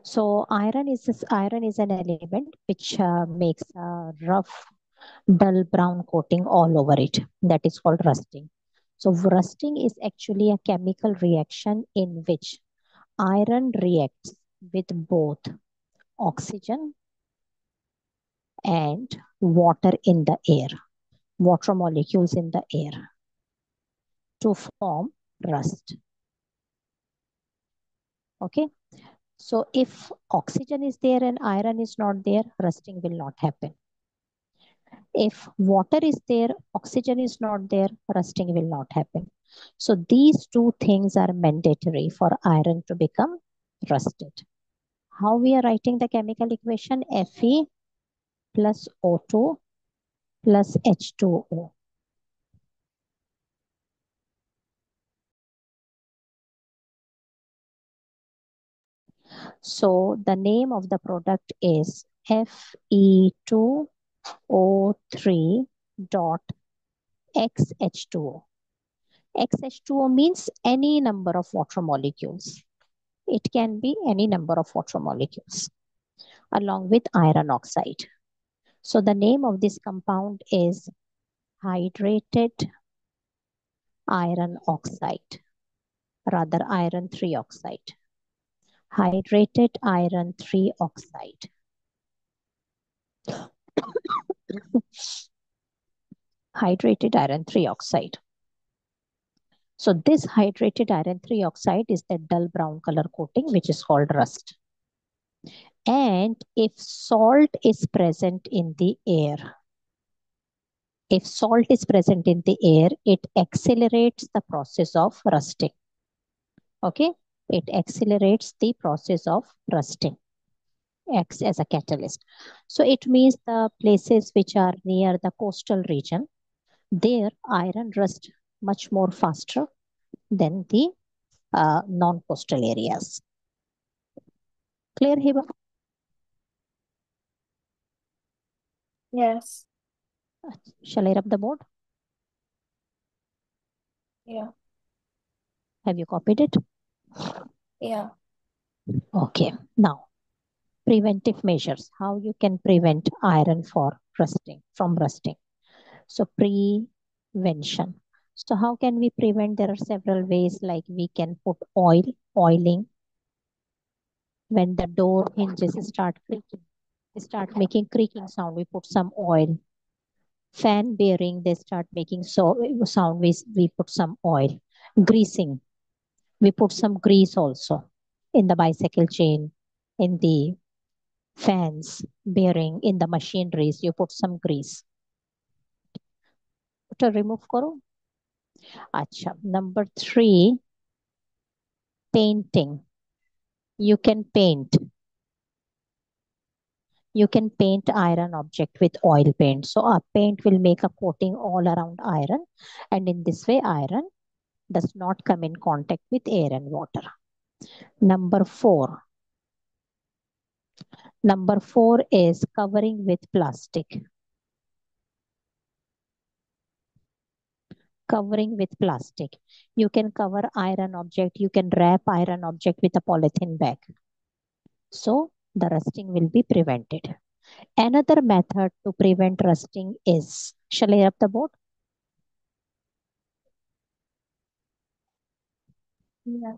So iron is an element which makes a rough, dull brown coating all over it. That is called rusting. So rusting is actually a chemical reaction in which iron reacts with both oxygen and water in the air, water molecules in the air to form rust. Okay. So if oxygen is there and iron is not there, rusting will not happen. If water is there, oxygen is not there, rusting will not happen. So these two things are mandatory for iron to become rusted. How we are writing the chemical equation? Fe plus O2 plus H2O. So the name of the product is Fe2O3 dot XH2O. XH2O means any number of water molecules. It can be any number of water molecules along with iron oxide. So the name of this compound is hydrated iron oxide, rather iron 3 oxide. Hydrated iron 3 oxide. Hydrated iron 3 oxide. So this hydrated iron 3 oxide is the dull brown color coating which is called rust. And if salt is present in the air, if salt is present in the air, it accelerates the process of rusting. Okay, it accelerates the process of rusting, acts as a catalyst. So it means the places which are near the coastal region, their iron rust much more faster than the non-coastal areas. Clear, Hiba? Yes. Shall I rub the board? Yeah. Have you copied it? Yeah. Okay. Now, preventive measures. How you can prevent iron from rusting. So prevention. So how can we prevent? There are several ways, like we can put oiling. When the door hinges start creaking, they start making creaking sound, we put some oil. Fan bearing, they start making sound, we put some oil. Greasing, we put some grease also in the bicycle chain, in the fans bearing, in the machineries, you put some grease to remove karo. Acha. Number 3, painting. You can paint. You can paint iron object with oil paint. So a paint will make a coating all around iron, and in this way iron does not come in contact with air and water. Number 4. Number 4 is covering with plastic. Covering with plastic. You can cover iron object. You can wrap iron object with a polythene bag. So the rusting will be prevented. Another method to prevent rusting is, shall I rub the board? Yeah.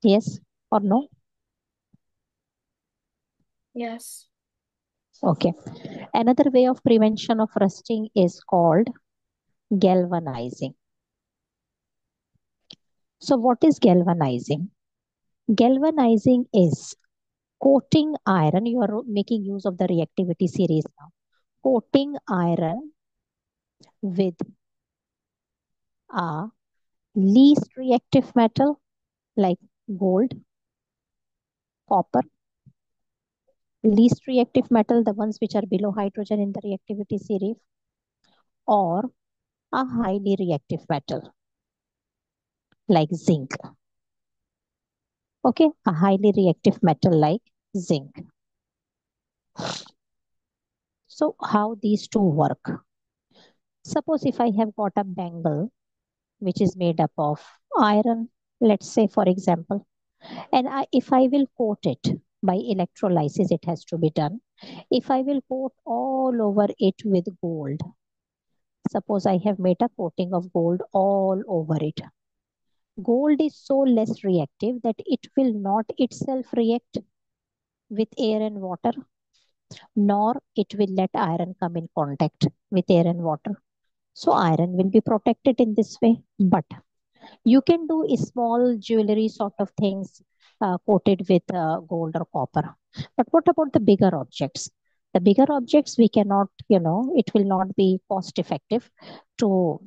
Yes or no? Yes. Okay. Another way of prevention of rusting is called galvanizing. So what is galvanizing? Galvanizing is coating iron. You are making use of the reactivity series now. Coating iron with a least reactive metal like gold, copper. Least reactive metal, the ones which are below hydrogen in the reactivity series, or a highly reactive metal like zinc. Okay, a highly reactive metal like zinc. So how these two work? Suppose if I have got a bangle which is made up of iron, let's say for example, And if I will coat it by electrolysis, it has to be done. If I will coat all over it with gold, suppose I have made a coating of gold all over it. Gold is so less reactive that it will not itself react with air and water, nor it will let iron come in contact with air and water. So iron will be protected in this way. But you can do a small jewelry sort of things coated with gold or copper. But what about the bigger objects? The bigger objects we cannot, it will not be cost effective to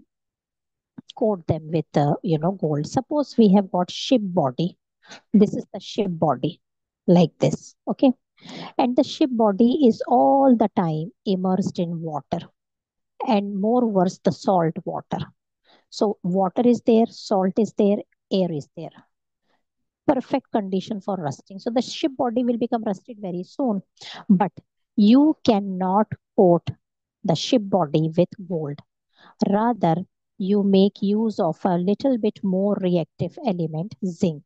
coat them with, gold. Suppose we have got ship body. This is the ship body like this. Okay. And the ship body is all the time immersed in water, and more worse, the salt water. So water is there, salt is there, air is there. Perfect condition for rusting. So the ship body will become rusted very soon. But you cannot coat the ship body with gold. Rather, you make use of a little bit more reactive element, zinc.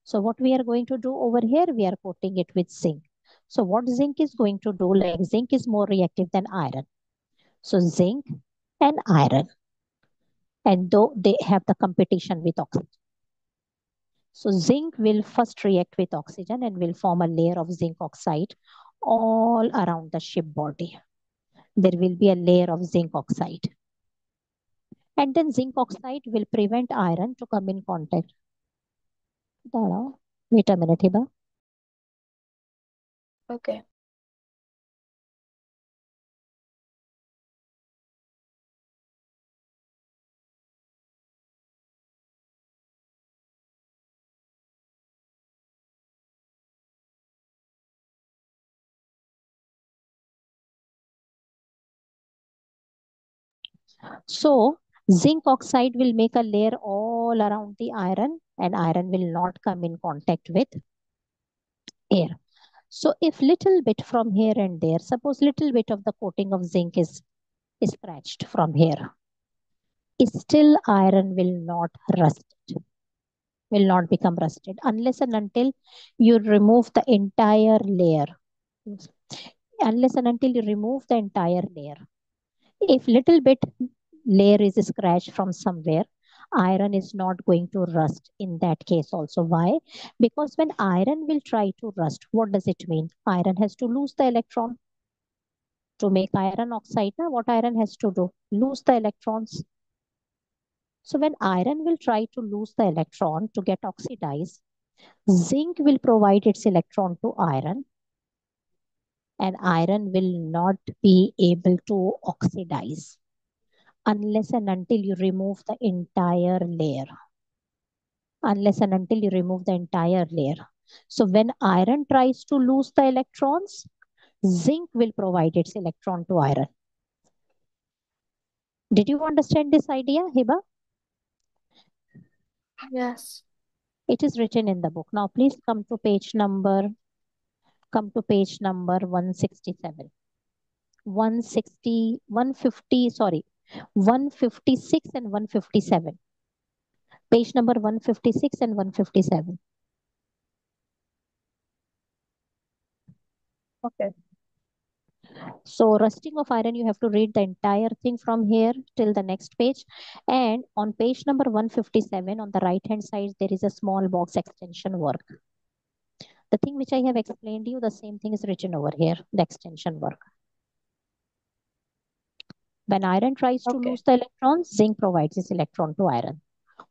So what we are going to do over here, we are coating it with zinc. So what zinc is going to do, like zinc is more reactive than iron. So zinc and iron, and though they have the competition with oxygen. So zinc will first react with oxygen and will form a layer of zinc oxide all around the ship body. There will be a layer of zinc oxide. And then zinc oxide will prevent iron to come in contact. Wait a minute, Hiba. Okay. So zinc oxide will make a layer all around the iron, and iron will not come in contact with air. So if little bit from here and there, suppose little bit of the coating of zinc is scratched from here, still iron will not rust, will not become rusted unless and until you remove the entire layer. Unless and until you remove the entire layer. If little bit layer is scratched from somewhere, iron is not going to rust in that case also. Why? Because when iron will try to rust, what does it mean? Iron has to lose the electron to make iron oxide. Now, what iron has to do? Lose the electrons. So when iron will try to lose the electron to get oxidized, zinc will provide its electron to iron, and iron will not be able to oxidize unless and until you remove the entire layer. Unless and until you remove the entire layer. So when iron tries to lose the electrons, zinc will provide its electron to iron. Did you understand this idea, Hiba? Yes. It is written in the book. Now please come to page number 167. 160, 150, sorry, 156 and 157. Page number 156 and 157. Okay. So rusting of iron, you have to read the entire thing from here till the next page. And on page number 157, on the right hand side, there is a small box extension work. The thing which I have explained to you, the same thing is written over here, the extension work. When iron tries to Okay. lose the electrons, zinc provides its electron to iron.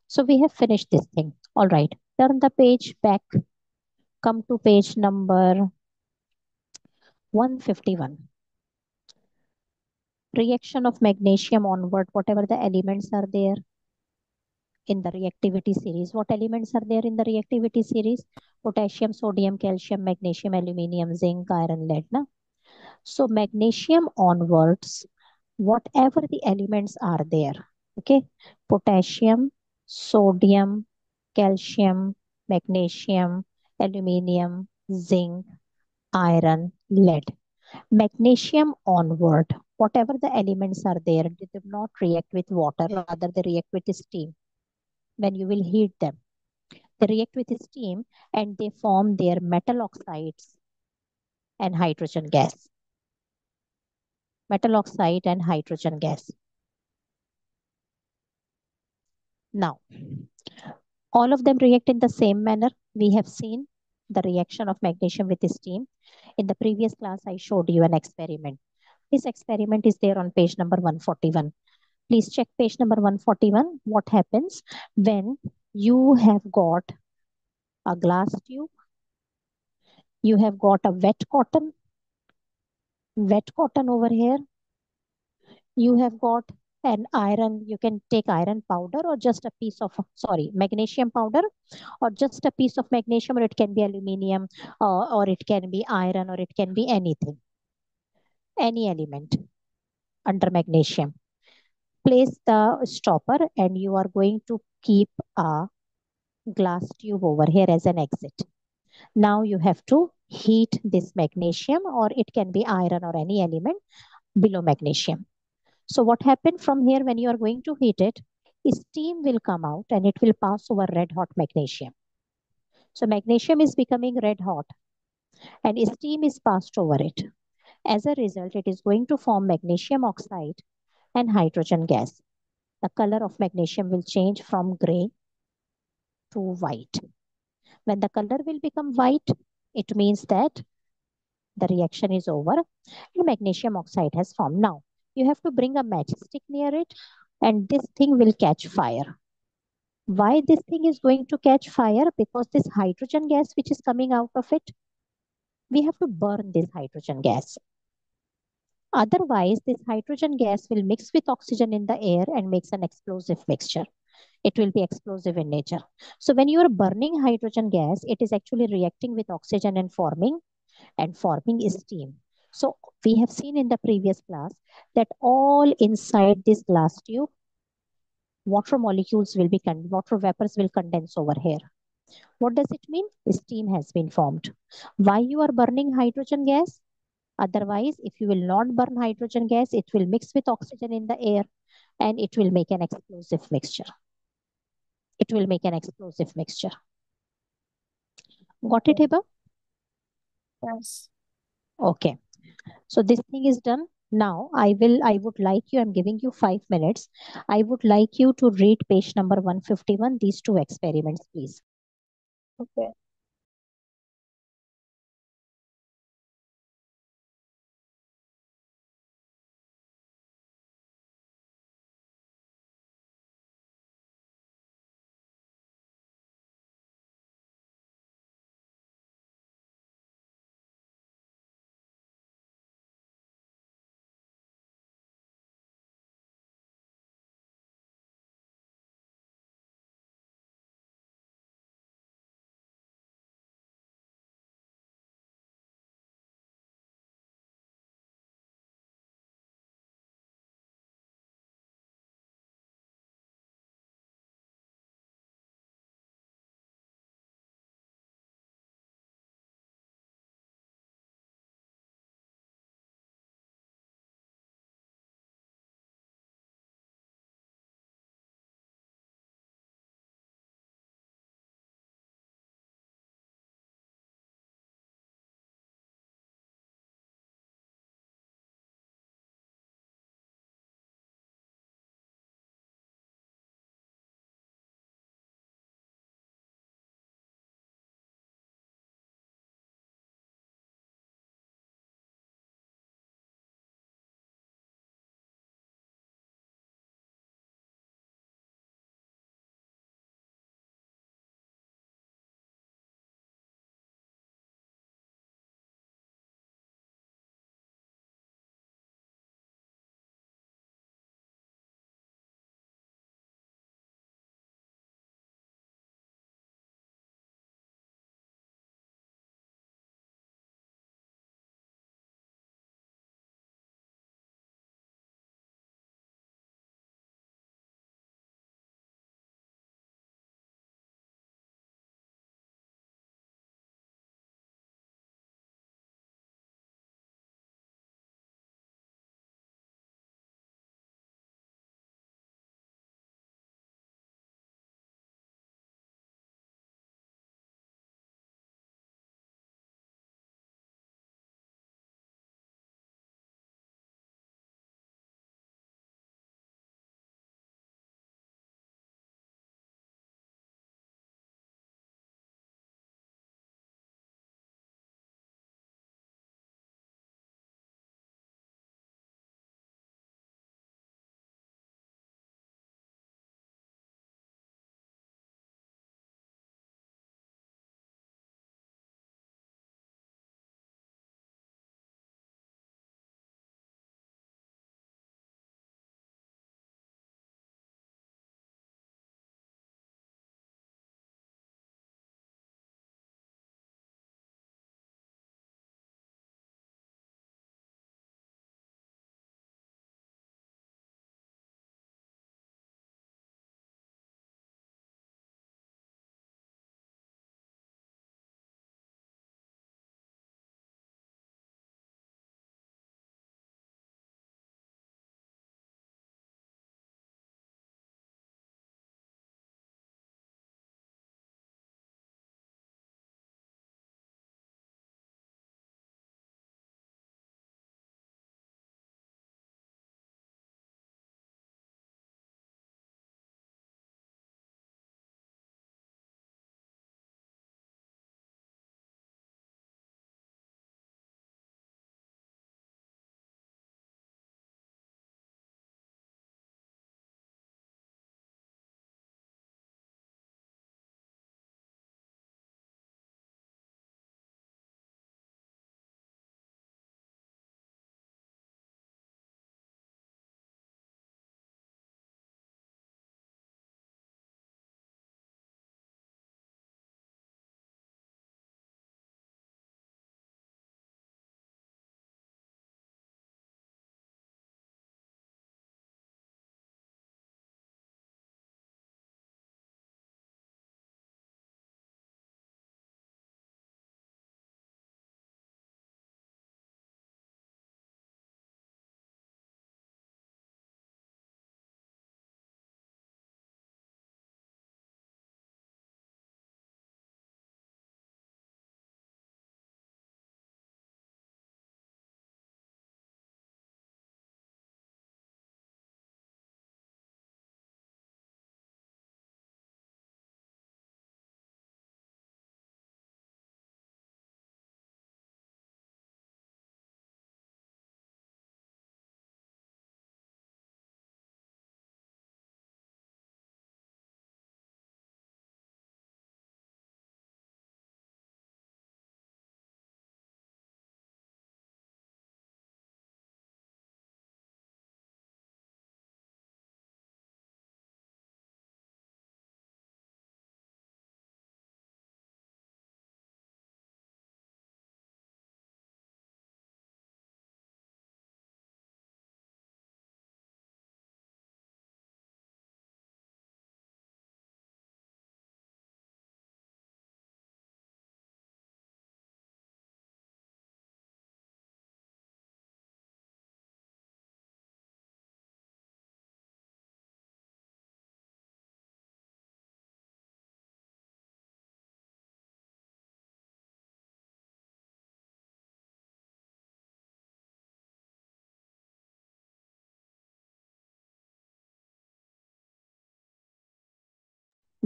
So we have finished this thing. All right, turn the page back. Come to page number 151. Reaction of magnesium onward, whatever the elements are there in the reactivity series. What elements are there in the reactivity series? Potassium, sodium, calcium, magnesium, aluminium, zinc, iron, lead. Na? So magnesium onwards, whatever the elements are there, okay? Potassium, sodium, calcium, magnesium, aluminium, zinc, iron, lead. Magnesium onward, whatever the elements are there, they do not react with water, rather they react with steam when you will heat them. They react with steam and they form their metal oxides and hydrogen gas. Metal oxide and hydrogen gas. Now, all of them react in the same manner. We have seen the reaction of magnesium with steam. In the previous class, I showed you an experiment. This experiment is there on page number 141. Please check page number 141. What happens when you have got a glass tube, you have got a wet cotton over here, you have got an iron, you can take iron powder or just a piece of, sorry, magnesium powder or just a piece of magnesium, or it can be aluminum, or it can be iron, or it can be anything, any element under magnesium. Place the stopper and you are going to keep a glass tube over here as an exit. Now you have to heat this magnesium, or it can be iron or any element below magnesium. So what happened from here when you are going to heat it, steam will come out and it will pass over red hot magnesium. So magnesium is becoming red hot and steam is passed over it. As a result, it is going to form magnesium oxide and hydrogen gas. The color of magnesium will change from gray to white. When the color will become white, it means that the reaction is over and magnesium oxide has formed. Now, you have to bring a matchstick near it and this thing will catch fire. Why this thing is going to catch fire? Because this hydrogen gas which is coming out of it, we have to burn this hydrogen gas. Otherwise, this hydrogen gas will mix with oxygen in the air and makes an explosive mixture. It will be explosive in nature. So when you are burning hydrogen gas, it is actually reacting with oxygen and forming steam. So we have seen in the previous class that all inside this glass tube, water molecules will be, water vapors will condense over here. What does it mean? Steam has been formed. Why you are burning hydrogen gas? Otherwise, if you will not burn hydrogen gas, it will mix with oxygen in the air and it will make an explosive mixture. It will make an explosive mixture. Got it, Hiba? Yes. Okay. So this thing is done. Now I would like you, I'm giving you 5 minutes. I would like you to read page number 151, these two experiments, please. Okay.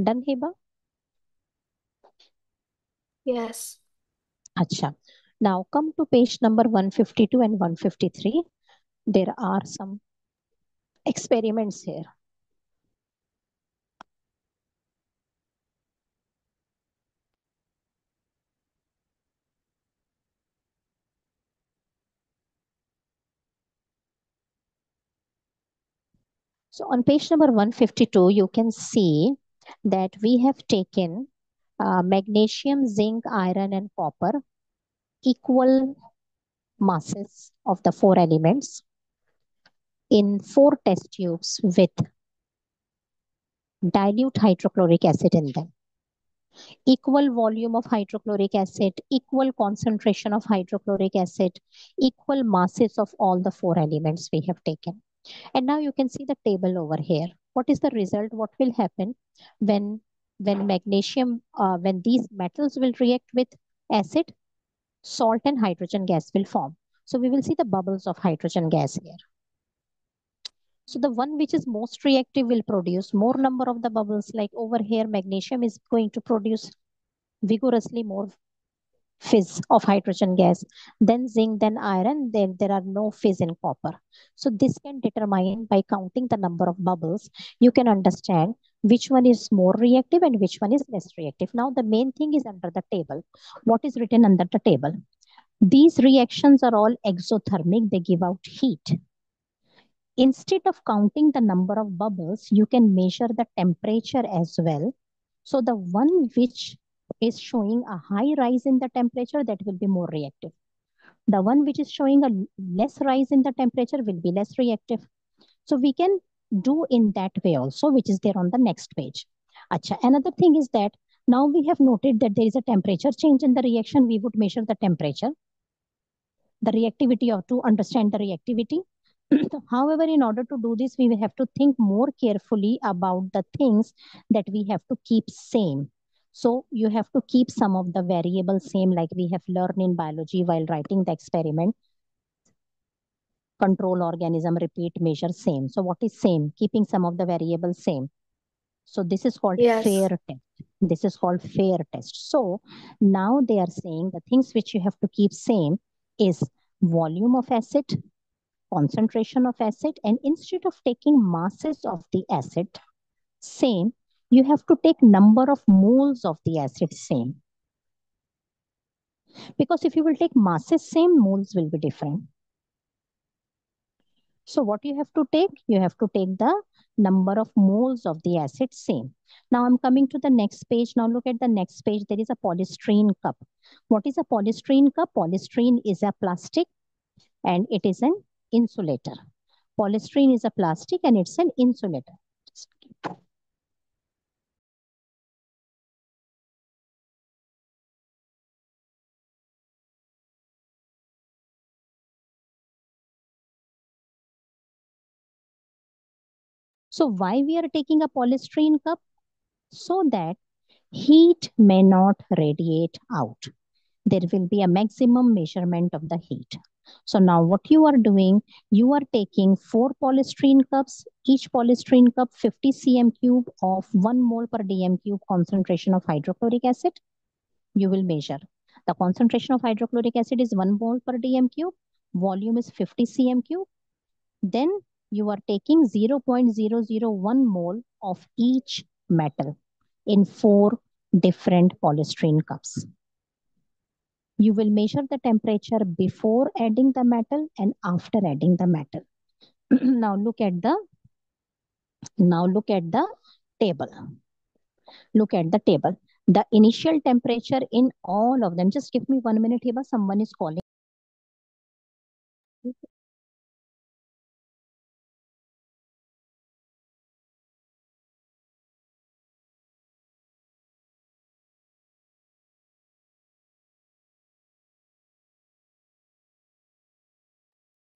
Done, Heba? Yes. Acha. Now come to page number 152 and 153. There are some experiments here. So on page number 152, you can see that we have taken magnesium, zinc, iron, and copper, equal masses of the four elements, in four test tubes with dilute hydrochloric acid in them. Equal volume of hydrochloric acid, equal concentration of hydrochloric acid, equal masses of all the four elements we have taken. And now you can see the table over here. What is the result? What will happen when magnesium, when these metals will react with acid, salt and hydrogen gas will form. So we will see the bubbles of hydrogen gas here. So the one which is most reactive will produce more number of the bubbles. Like over here, magnesium is going to produce vigorously more fizz of hydrogen gas. Then zinc, then iron, then there are no fizz in copper. So this can determine by counting the number of bubbles, you can understand which one is more reactive and which one is less reactive. Now the main thing is under the table. What is written under the table? These reactions are all exothermic, they give out heat. Instead of counting the number of bubbles, you can measure the temperature as well. So the one which is showing a high rise in the temperature, that will be more reactive. The one which is showing a less rise in the temperature will be less reactive. So we can do in that way also, which is there on the next page. Acha, another thing is that now we have noted that there is a temperature change in the reaction. We would measure the temperature, the reactivity, or to understand the reactivity. However, in order to do this, we will have to think more carefully about the things that we have to keep same. So you have to keep some of the variables same, like we have learned in biology while writing the experiment. Control organism, repeat, measure, same. So what is same? Keeping some of the variables same. So this is called Yes. fair test. This is called fair test. So now they are saying the things which you have to keep same is volume of acid, concentration of acid, and instead of taking masses of the acid same, you have to take number of moles of the acid same. Because if you will take masses same, moles will be different. So what you have to take? You have to take the number of moles of the acid same. Now I'm coming to the next page. Now look at the next page. There is a polystyrene cup. What is a polystyrene cup? Polystyrene is a plastic and it is an insulator. Polystyrene is a plastic and it's an insulator. So why we are taking a polystyrene cup? So that heat may not radiate out. There will be a maximum measurement of the heat. So now what you are doing, you are taking 4 polystyrene cups, each polystyrene cup 50 cm cube of 1 mole per dm cube concentration of hydrochloric acid. You will measure. The concentration of hydrochloric acid is 1 mole per dm cube, volume is 50 cm cube. Then you are taking 0.001 mole of each metal in 4 different polystyrene cups. You will measure the temperature before adding the metal and after adding the metal. Now look at the table. Look at the table. The initial temperature in all of them. Just give me 1 minute, Heba. Someone is calling.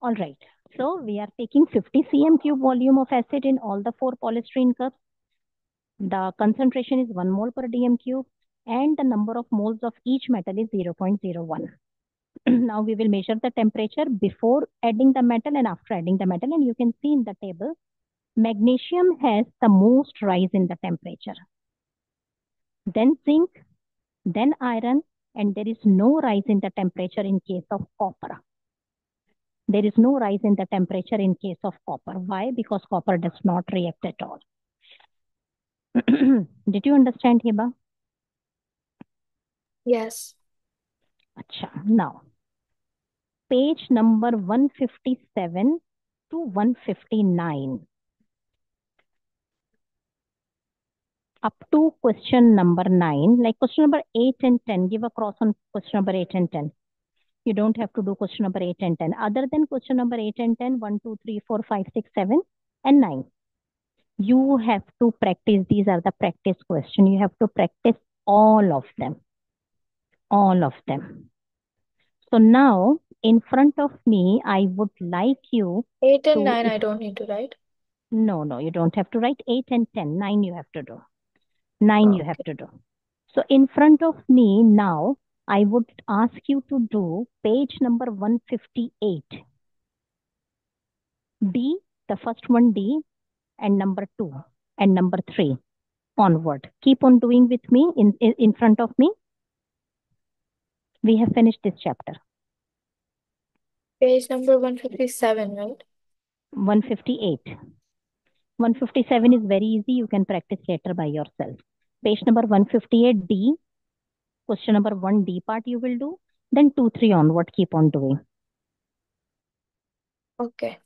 All right. So we are taking 50 cm cube volume of acid in all the 4 polystyrene cups. The concentration is 1 mole per dm cube and the number of moles of each metal is 0.01. Now we will measure the temperature before adding the metal and after adding the metal, and you can see in the table, magnesium has the most rise in the temperature. then zinc, then iron, and there is no rise in the temperature in case of copper. There is no rise in the temperature in case of copper. Why? Because copper does not react at all. Did you understand, Hiba? Yes. Acha. Now, page number 157 to 159. Up to question number 9, like question number 8 and 10, give a cross on question number 8 and 10. You don't have to do question number 8 and 10. Other than question number 8 and 10, 1, 2, 3, 4, 5, 6, 7, and 9. You have to practice. These are the practice questions. You have to practice all of them. All of them. So now, in front of me, I would like you 8 and to, 9, if, I don't need to write. no, you don't have to write 8 and 10. 9 you have to do. 9 you have Okay. to do. So in front of me now, I would ask you to do page number 158. D, the first one D, and number 2, and number 3 onward. Keep on doing with me in front of me. We have finished this chapter. Page number 157, right? 158. 157 is very easy. You can practice later by yourself. Page number 158 D, question number 1 D part you will do. Then 2, 3 onward. Keep on doing. Okay.